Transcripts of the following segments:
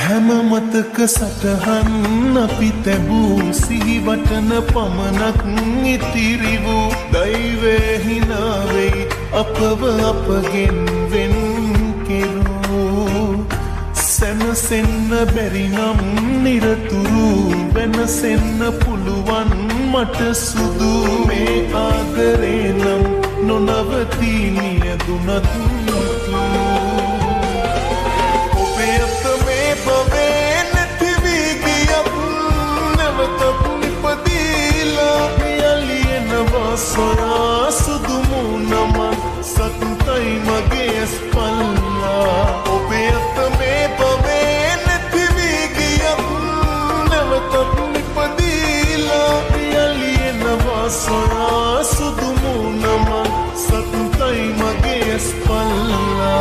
හැම මතක සටහන් අපි තැබූ සිහිවටන පමණක් ඉතිරි වූ දෛවය හිනාවෙයි අපව අපගෙන් වෙන් කෙරූ සැනසෙන්න බැරි නම් නිරතුරු වෙනසෙන්න පුළුවන් මට සුදු මේ ආදරේ නම් නොනවතී නියදුනත් soya sudumu nama sattai mage spalla obeyat me pave nethvi giyam navatat nipadila yaliyenava soya sudumu nama sattai mage spalla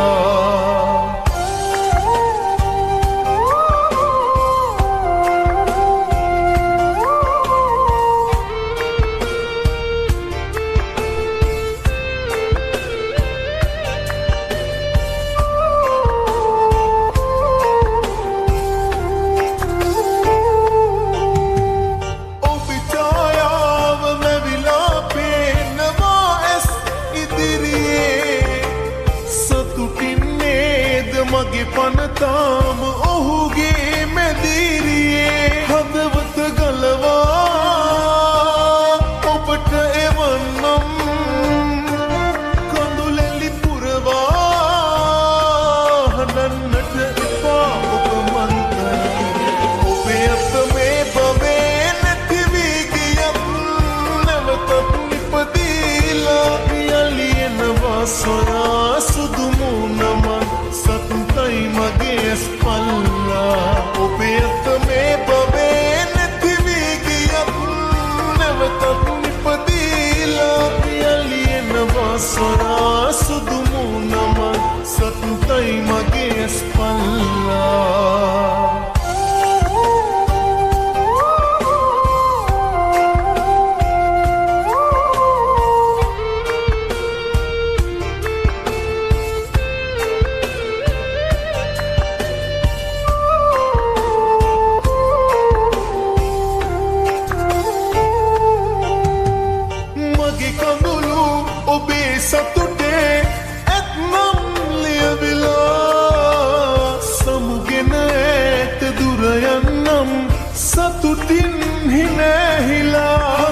මගේ පනතාම ඔහුගේ මැදිරියේ හදවත ගලවා ඔබට එවන්නම් කඳුලැලි පුරවා හඬන්නට එපා ඔබ මන්තර ඔබේ අත මේ බවේ නැතිවී ගියත් නැවතත් නිපදීලා යලියනවා සොයා සුදුමු නමක් sattai mage spalla obeyat me pave nethvi giyat navatat nipadila yaliyenava sora sudumu nama sattai mage spalla සතුටේ ඇත්නම් ලියවිලා සමුගෙන ඇත දුර යන්නම් සතුටින් හිනැහිලා